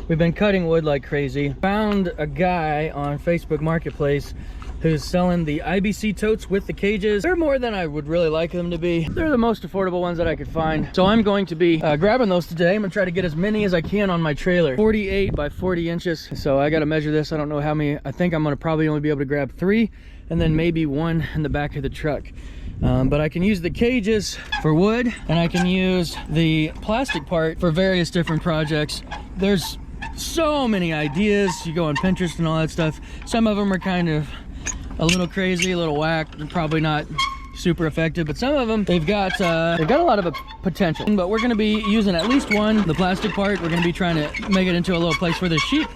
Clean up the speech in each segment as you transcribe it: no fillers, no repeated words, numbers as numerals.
We've been cutting wood like crazy. Found a guy on Facebook Marketplace who's selling the IBC totes with the cages. They're more than I would really like them to be. They're the most affordable ones that I could find. So I'm going to be grabbing those today. I'm gonna try to get as many as I can on my trailer. 48 by 40 inches. So I gotta measure this. I don't know how many. I think I'm gonna probably only be able to grab 3 and then maybe 1 in the back of the truck. But I can use the cages for wood and I can use the plastic part for various different projects. There's so many ideas. You go on Pinterest and all that stuff. Some of them are kind of a little crazy, a little whack, and probably not super effective, but some of them they've got a lot of potential. But we're going to be using at least one, the plastic part. We're going to be trying to make it into a little place where the sheep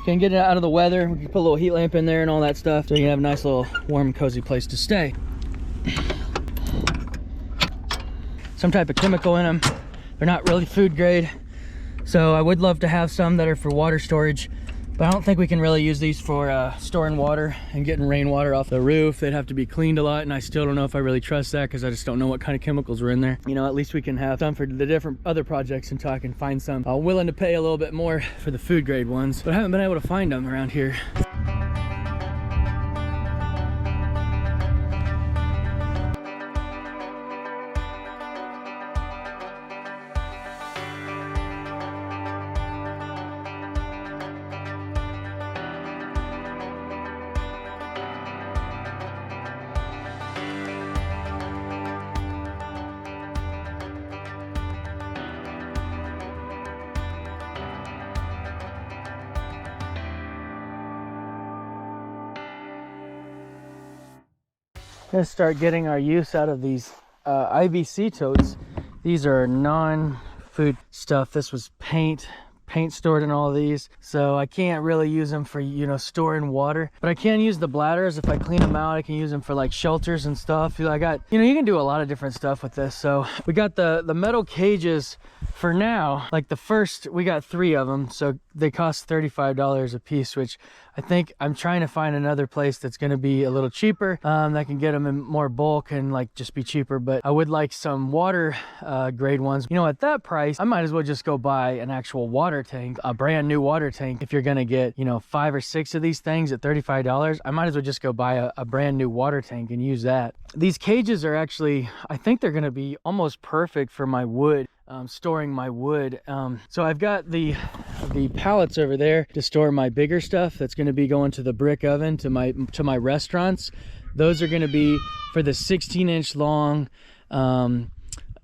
can get it out of the weather. We can put a little heat lamp in there and all that stuff, so you can have a nice little warm, cozy place to stay. Some type of chemical in them. They're not really food grade, so I would love to have some that are for water storage. But I don't think we can really use these for storing water and getting rainwater off the roof. They'd have to be cleaned a lot, and I still don't know if I really trust that because I just don't know what kind of chemicals are in there. You know, at least we can have some for the different other projects until I can find some. I'm willing to pay a little bit more for the food grade ones, but I haven't been able to find them around here. Gonna start getting our use out of these IBC totes. These are non-food stuff. This was paint stored in all of these, so I can't really use them for, you know, storing water, but I can use the bladders. If I clean them out, I can use them for like shelters and stuff. I got, you know, you can do a lot of different stuff with this. So we got the metal cages for now. Like the first, we got 3 of them, so they cost $35 a piece, which I think I'm trying to find another place that's going to be a little cheaper, that can get them in more bulk and like just be cheaper. But I would like some water grade ones. You know, at that price, I might as well just go buy an actual water tank, a brand new water tank. If you're going to get, you know, 5 or 6 of these things at $35, I might as well just go buy a brand new water tank and use that. These cages are actually, I think they're going to be almost perfect for my wood. Storing my wood. So I've got the pallets over there to store my bigger stuff that's going to be going to the brick oven, to my restaurants. Those are going to be for the 16-inch long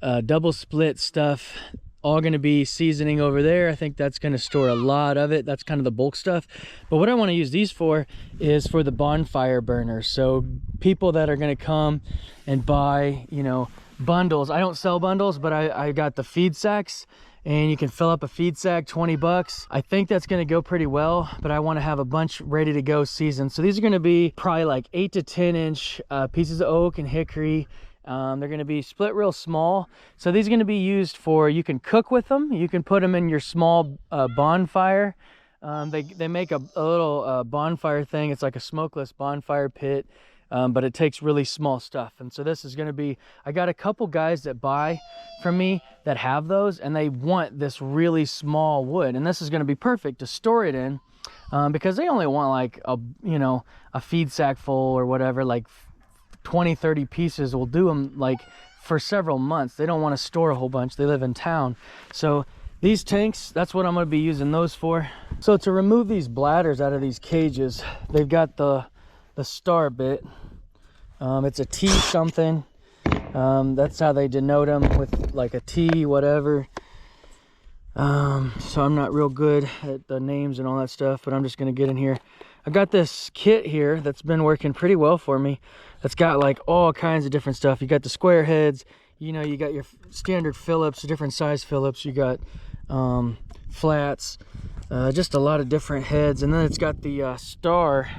double split stuff, all going to be seasoning over there. I think that's going to store a lot of it. That's kind of the bulk stuff. But what I want to use these for is for the bonfire burners. So people that are going to come and buy, you know, bundles. I don't sell bundles, but I got the feed sacks, and you can fill up a feed sack, 20 bucks. I think that's going to go pretty well, but I want to have a bunch ready to go seasoned. So these are going to be probably like 8 to 10 inch pieces of oak and hickory. They're going to be split real small. So these are going to be used for, you can cook with them. You can put them in your small bonfire. They make a little bonfire thing. It's like a smokeless bonfire pit. But it takes really small stuff. And so this is going to be, I got a couple guys that buy from me that have those, and they want this really small wood, and this is going to be perfect to store it in, because they only want like a feed sack full or whatever, like 20-30 pieces will do them like for several months. They don't want to store a whole bunch. They live in town. So these tanks, that's what I'm going to be using those for. So to remove these bladders out of these cages, they've got the star bit. It's a T something. That's how they denote them, with like a T whatever. So I'm not real good at the names and all that stuff, but I'm just gonna get in here. I got this kit here that's been working pretty well for me. That's got like all kinds of different stuff. You got the square heads, you know, you got your standard Phillips, different size Phillips, you got flats, just a lot of different heads, and then it's got the star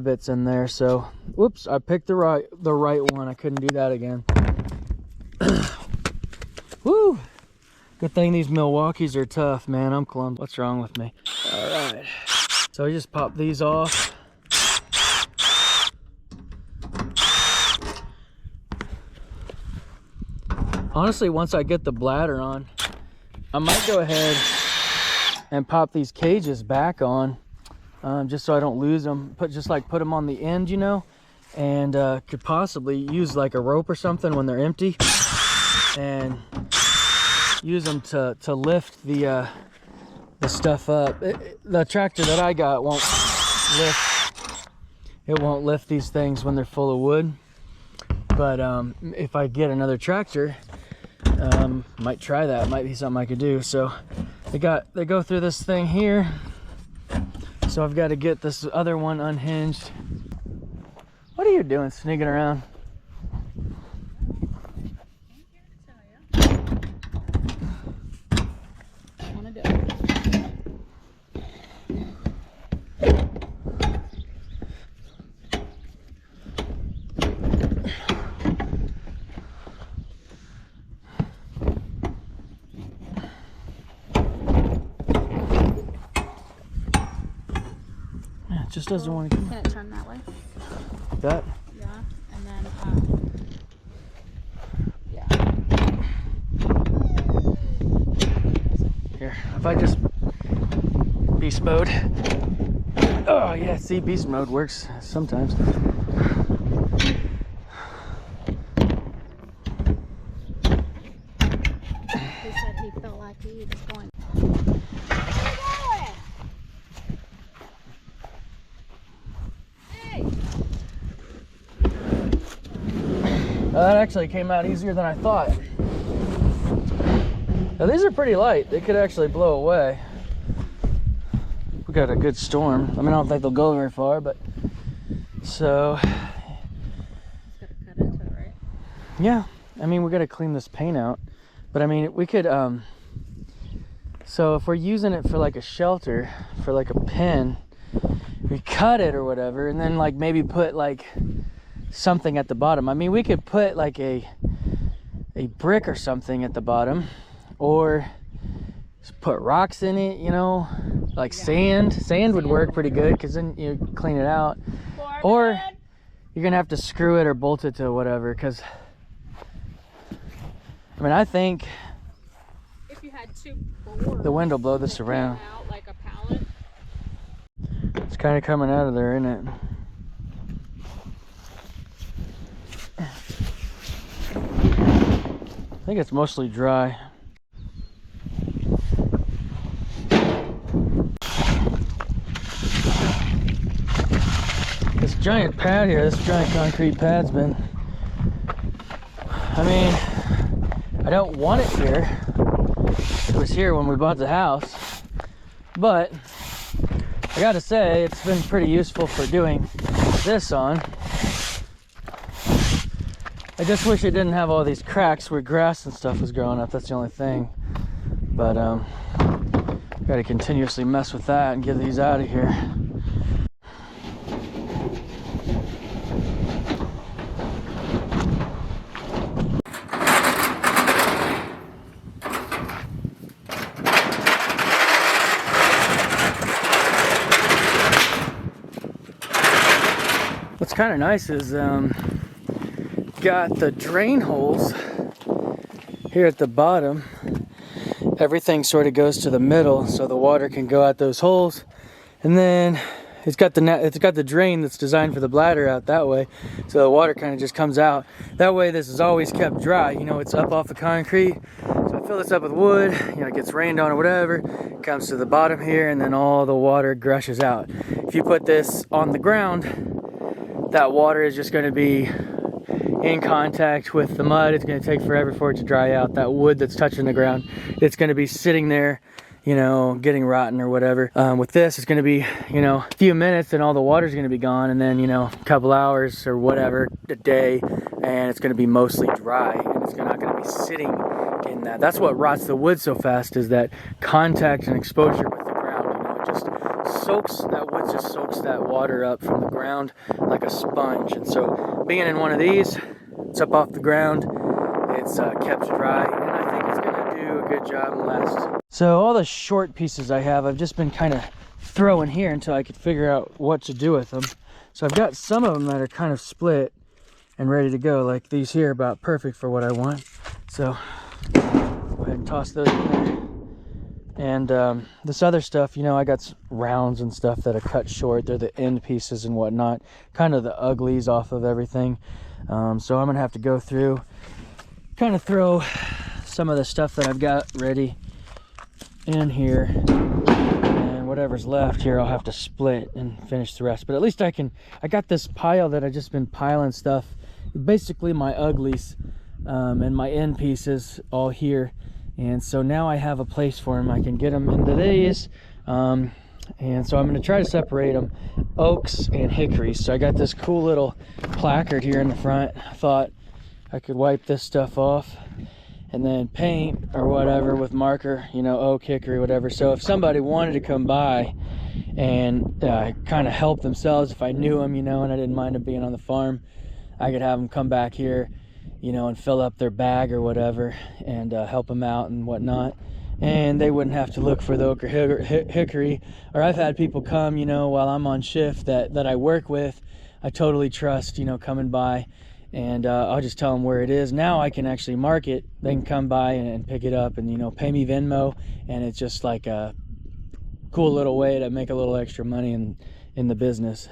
bits in there. So whoops, I picked the right one. I couldn't do that again. Woo, good thing these Milwaukees are tough, man. I'm clumsy. What's wrong with me? All right, so I just pop these off. Honestly, once I get the bladder on, I might go ahead and pop these cages back on, just so I don't lose them. Put them on the end, you know, and could possibly use like a rope or something when they're empty, and use them to lift the stuff up. The tractor that I got won't lift. It won't lift these things when they're full of wood. But if I get another tractor, might try that. Might be something I could do. So they go through this thing here. So I've got to get this other one unhinged. What are you doing, sneaking around? Just doesn't want to come. Can it turn that way? Like that? Yeah, and then yeah. Here, if I just beast mode. Oh yeah, see, beast mode works sometimes. He said he felt like he was going. That actually came out easier than I thought. Now these are pretty light. They could actually blow away. We got a good storm. I mean, I don't think they'll go very far, but so. It's gotta cut into it, right? Yeah, I mean, we got to clean this paint out, but I mean, we could. So if we're using it for like a shelter, for like a pen, we cut it or whatever, and then like maybe put like something at the bottom. I mean, we could put like a brick or something at the bottom, or just put rocks in it, you know, like sand would work pretty good, because then you clean it out. Or you're gonna have to screw it or bolt it to whatever, because I mean, I think if you had two boards, the wind will blow this around. Out like a pallet. It's kind of coming out of there, isn't it? I think it's mostly dry. This giant pad here, this giant concrete pad's been, I mean, I don't want it here. It was here when we bought the house, but I gotta say, it's been pretty useful for doing this on. I just wish it didn't have all these cracks where grass and stuff was growing up. That's the only thing. But got to continuously mess with that and get these out of here. What's kind of nice is got the drain holes here at the bottom. Everything sort of goes to the middle, so the water can go out those holes, and then it's got the drain that's designed for the bladder out that way, so the water kind of just comes out that way. This is always kept dry, you know. It's up off the concrete, so I fill this up with wood, you know, it gets rained on or whatever, it comes to the bottom here, and then all the water gushes out. If you put this on the ground, that water is just going to be in contact with the mud. It's going to take forever for it to dry out. That wood that's touching the ground, it's going to be sitting there, you know, getting rotten or whatever. With this, it's going to be, you know, a few minutes and all the water's going to be gone, and then, you know, a couple hours or whatever, a day, and it's going to be mostly dry, and it's not going to be sitting in that. That's what rots the wood so fast, is that contact and exposure with the ground. You know, it just soaks, that wood just soaks that water up from the ground like a sponge. And so being in one of these, it's up off the ground, it's kept dry, and I think it's gonna do a good job and last. So all the short pieces I have, I've just been kind of throwing here until I could figure out what to do with them. So I've got some of them that are kind of split and ready to go, like these here, about perfect for what I want. So go ahead and toss those in there. And this other stuff, you know, I got rounds and stuff that are cut short. They're the end pieces and whatnot, kind of the uglies off of everything. So I'm gonna have to go through, kind of throw some of the stuff that I've got ready in here, and whatever's left here I'll have to split and finish the rest. But at least I got this pile that I've just been piling stuff, basically my uglies and my end pieces all here. And so now I have a place for them. I can get them into these. And so I'm going to try to separate them, oaks and hickories. So I got this cool little placard here in the front. I thought I could wipe this stuff off and then paint or whatever with marker, you know, oak, hickory, whatever. So if somebody wanted to come by and kind of help themselves, if I knew them, you know, and I didn't mind them being on the farm, I could have them come back here, you know, and fill up their bag or whatever, and help them out and whatnot. And they wouldn't have to look for the oak or hickory. Or I've had people come, you know, while I'm on shift that I work with, I totally trust, you know, coming by, and I'll just tell them where it is. Now I can actually mark it. They can come by and pick it up and, you know, pay me Venmo, and it's just like a cool little way to make a little extra money in the business.